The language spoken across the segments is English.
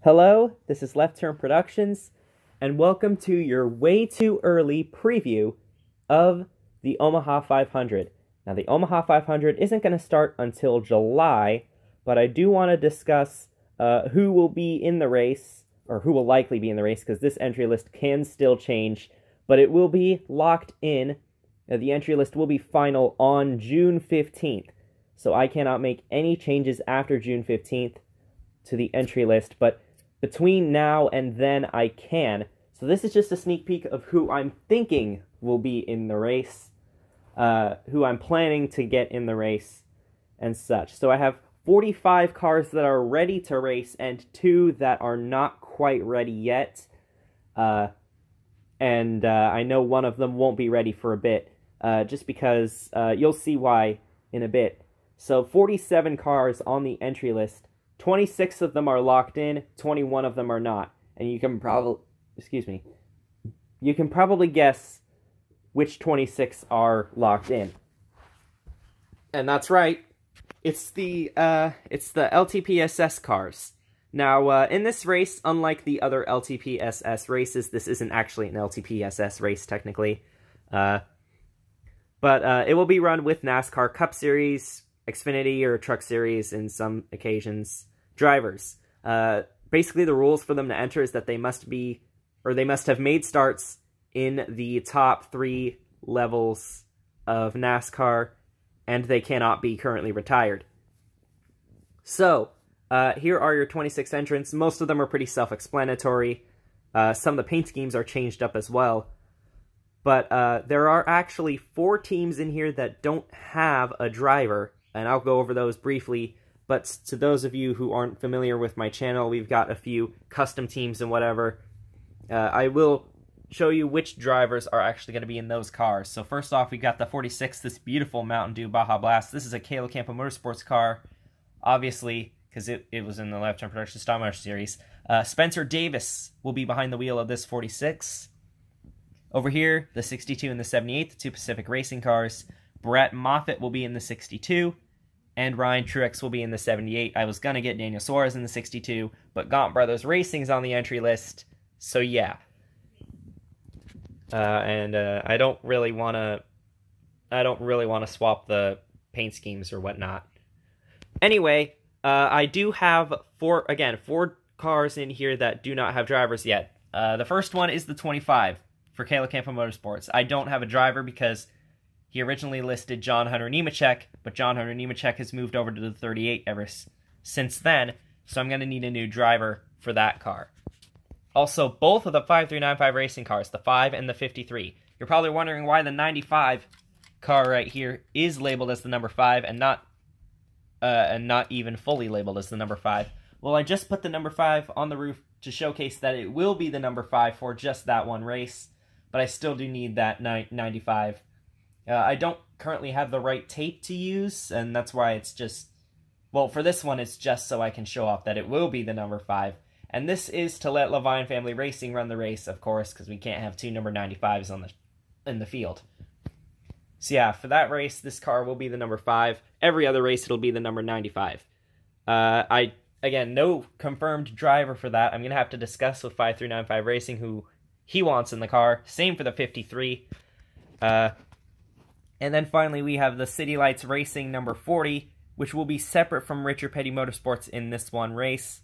Hello, this is Left Turn Productions, and welcome to your way too early preview of the Omaha 500. Now, the Omaha 500 isn't going to start until July, but I do want to discuss who will be in the race, or who will likely be in the race, because this entry list can still change, but it will be locked in. The entry list will be final on June 15th, so I cannot make any changes after June 15th to the entry list, but between now and then I can. So this is just a sneak peek of who I'm thinking will be in the race, who I'm planning to get in the race, and such. So I have 45 cars that are ready to race, and 2 that are not quite ready yet. I know one of them won't be ready for a bit, just because you'll see why in a bit. So 47 cars on the entry list. 26 of them are locked in, 21 of them are not. And you can probably, you can probably guess which 26 are locked in. And that's right, it's the LTPSS cars. Now, in this race, unlike the other LTPSS races, this isn't actually an LTPSS race, technically. But it will be run with NASCAR Cup Series, Xfinity, or Truck Series in some occasions drivers. Basically, the rules for them to enter is that they must have made starts in the top 3 levels of NASCAR, and they cannot be currently retired. So, here are your 26 entrants. Most of them are pretty self-explanatory. Some of the paint schemes are changed up as well. But there are actually 4 teams in here that don't have a driver, and I'll go over those briefly. But to those of you who aren't familiar with my channel, we've got a few custom teams and whatever. I will show you which drivers are actually going to be in those cars. So first off, we got the 46, this beautiful Mountain Dew Baja Blast. This is a Kayla Campo Motorsports car, obviously, because it was in the Left Turn Production Star Motor Series. Spencer Davis will be behind the wheel of this 46. Over here, the 62 and the 78, the 2 Pacific Racing cars. Brett Moffitt will be in the 62. And Ryan Truex will be in the 78. I was going to get Daniel Suarez in the 62, but Gaunt Brothers Racing's on the entry list, so yeah. I don't really want to swap the paint schemes or whatnot. Anyway, I do have 4 cars in here that do not have drivers yet. The first one is the 25 for Kayla Campo Motorsports. I don't have a driver because he originally listed John Hunter Nemechek, but John Hunter Nemechek has moved over to the 38 ever since then, so I'm going to need a new driver for that car. Also, both of the 5395 racing cars, the 5 and the 53. You're probably wondering why the 95 car right here is labeled as the number 5 and not even fully labeled as the number 5. Well, I just put the number 5 on the roof to showcase that it will be the number 5 for just that one race, but I still do need that 95. I don't currently have the right tape to use, and that's why it's just, well, for this one, it's just so I can show off that it will be the number 5. And this is to let Levine Family Racing run the race, of course, because we can't have 2 number 95s in the field. So yeah, for that race, this car will be the number 5. Every other race, it'll be the number 95. Again, no confirmed driver for that. I'm going to have to discuss with 5395 Racing who he wants in the car. Same for the 53. And then finally, we have the City Lights Racing number 40, which will be separate from Richard Petty Motorsports in this one race.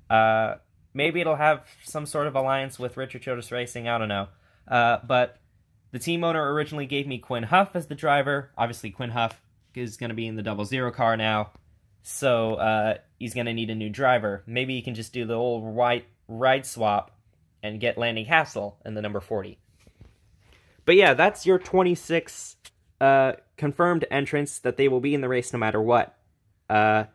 Maybe it'll have some sort of alliance with Richard Childress Racing, I don't know. But the team owner originally gave me Quinn Huff as the driver. Obviously, Quinn Huff is going to be in the 00 car now, so he's going to need a new driver. Maybe he can just do the old ride swap and get Lanny Castle in the number 40. But yeah, that's your 26 confirmed entrants that they will be in the race no matter what. Oh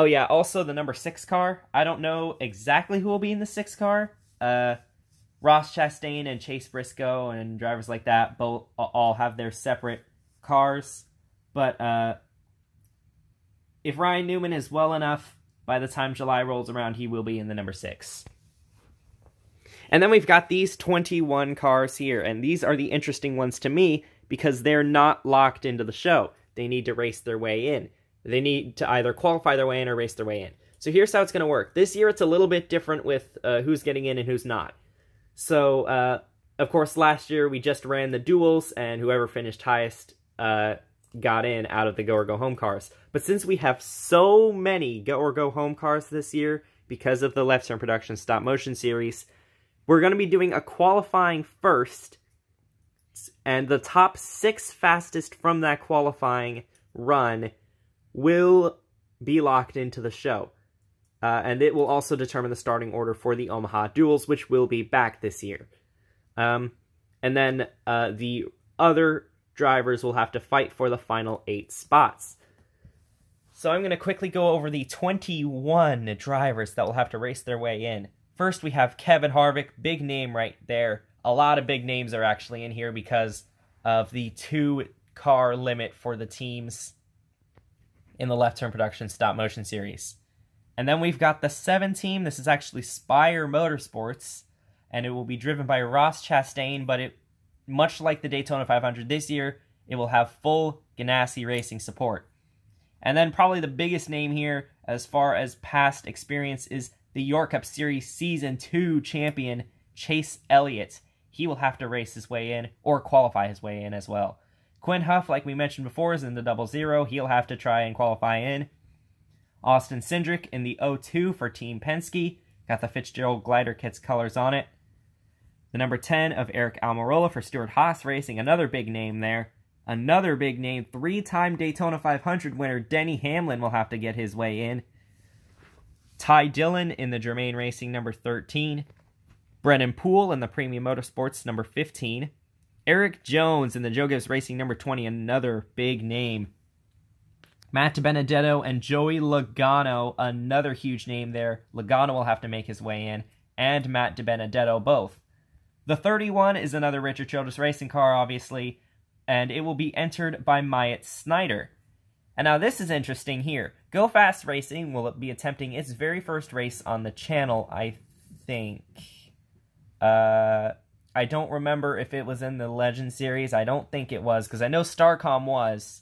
yeah, also the number 6 car. I don't know exactly who will be in the 6 car. Ross Chastain and Chase Briscoe and drivers like that both all have their separate cars. But if Ryan Newman is well enough, by the time July rolls around, he will be in the number 6. And then we've got these 21 cars here, and these are the interesting ones to me because they're not locked into the show. They need to race their way in. They need to either qualify their way in or race their way in. So here's how it's going to work. This year it's a little bit different with who's getting in and who's not. So, of course, last year we just ran the duels, and whoever finished highest got in out of the Go or Go Home cars. But since we have so many Go or Go Home cars this year, because of the Left Turn Productions stop motion series, we're going to be doing a qualifying first, and the top 6 fastest from that qualifying run will be locked into the show. And it will also determine the starting order for the Omaha duels, which will be back this year. And then the other drivers will have to fight for the final 8 spots. So I'm going to quickly go over the 21 drivers that will have to race their way in. First, we have Kevin Harvick, big name right there. A lot of big names are actually in here because of the 2-car limit for the teams in the Left Turn Productions stop motion series. And then we've got the 7 team. This is actually Spire Motorsports, and it will be driven by Ross Chastain, but much like the Daytona 500 this year, it will have full Ganassi Racing support. And then probably the biggest name here, as far as past experience, is the York Cup Series Season 2 champion, Chase Elliott. He will have to race his way in, or qualify his way in as well. Quinn Huff, like we mentioned before, is in the 00. He'll have to try and qualify in. Austin Cindric in the 02 for Team Penske. Got the Fitzgerald glider kit's colors on it. The number 10 of Eric Almirola for Stewart-Haas Racing, another big name there. Another big name, 3-time Daytona 500 winner Denny Hamlin will have to get his way in. Ty Dillon in the Germain Racing, number 13. Brennan Poole in the Premium Motorsports, number 15. Eric Jones in the Joe Gibbs Racing, number 20, another big name. Matt DiBenedetto and Joey Logano, another huge name there. Logano will have to make his way in, and Matt DiBenedetto both. The 31 is another Richard Childress Racing car, obviously, and it will be entered by Myatt Snyder. And now this is interesting here. Go Fast Racing will be attempting its very first race on the channel, I think. I don't remember if it was in the Legend Series. I don't think it was, because I know Starcom was,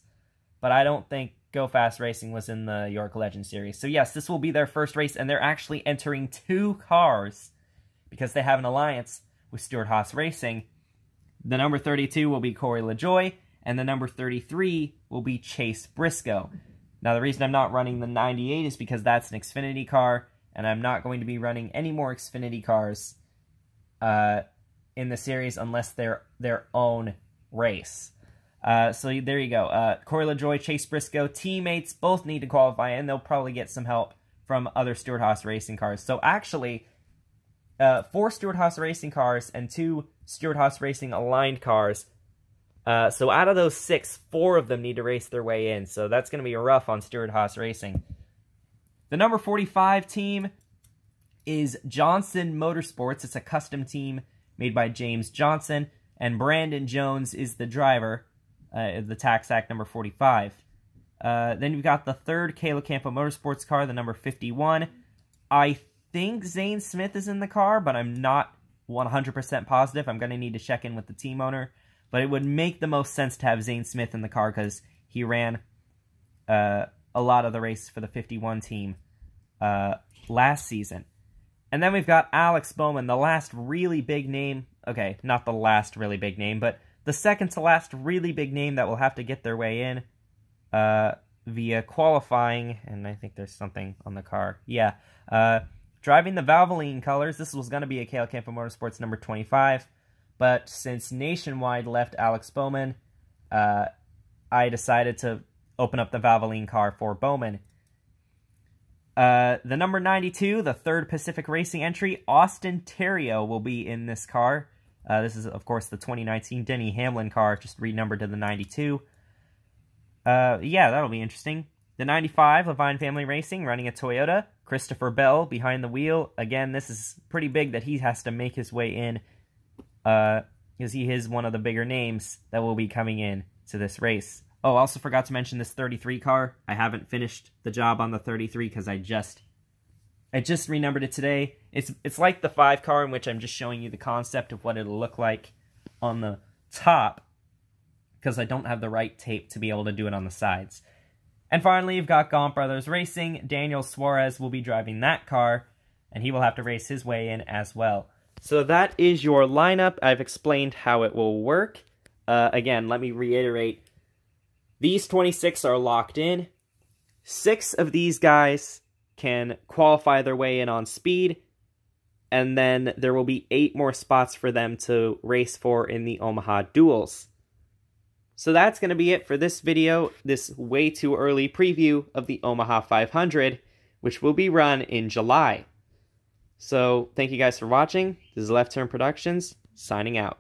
but I don't think Go Fast Racing was in the York Legend Series. So yes, this will be their first race, and they're actually entering 2 cars, because they have an alliance with Stewart-Haas Racing. The number 32 will be Corey LaJoie, and the number 33 will be Chase Briscoe. Now, the reason I'm not running the 98 is because that's an Xfinity car, and I'm not going to be running any more Xfinity cars in the series unless they're their own race. So there you go. Corey LaJoie, Chase Briscoe, teammates, both need to qualify, and they'll probably get some help from other Stewart-Haas Racing cars. So actually, 4 Stewart-Haas Racing cars and 2 Stewart-Haas Racing aligned cars. So out of those 6, 4 of them need to race their way in. So that's going to be rough on Stewart-Haas Racing. The number 45 team is Johnson Motorsports. It's a custom team made by James Johnson, and Brandon Jones is the driver, the TaxAct number 45. Then you've got the 3rd Caleb Campo Motorsports car, the number 51. I think Zane Smith is in the car, but I'm not 100% positive. I'm going to need to check in with the team owner. But it would make the most sense to have Zane Smith in the car because he ran a lot of the race for the 51 team last season. And then we've got Alex Bowman, the last really big name. Okay, not the last really big name, but the second to last really big name that will have to get their way in via qualifying. And I think there's something on the car. Yeah. Driving the Valvoline colors. This was going to be a Caleb Campo Motorsports number 25. But since Nationwide left Alex Bowman, I decided to open up the Valvoline car for Bowman. The number 92, the 3rd Pacific Racing entry, Austin Terrio will be in this car. This is, of course, the 2019 Denny Hamlin car, just renumbered to the 92. Yeah, that'll be interesting. The 95, Levine Family Racing, running a Toyota. Christopher Bell behind the wheel. Again, this is pretty big that he has to make his way in, because he is one of the bigger names that will be coming in to this race. Oh, also forgot to mention this 33 car. I haven't finished the job on the 33 because I just renumbered it today. It's like the 5 car, in which I'm just showing you the concept of what it'll look like on the top, because I don't have the right tape to be able to do it on the sides. And finally, you've got Gaunt Brothers Racing. Daniel Suarez will be driving that car, and he will have to race his way in as well. So that is your lineup. I've explained how it will work. Again, let me reiterate. These 26 are locked in. 6 of these guys can qualify their way in on speed, and then there will be 8 more spots for them to race for in the Omaha Duels. So that's going to be it for this video, this way too early preview of the Omaha 500, which will be run in July. So thank you guys for watching. This is Left Turn Productions, signing out.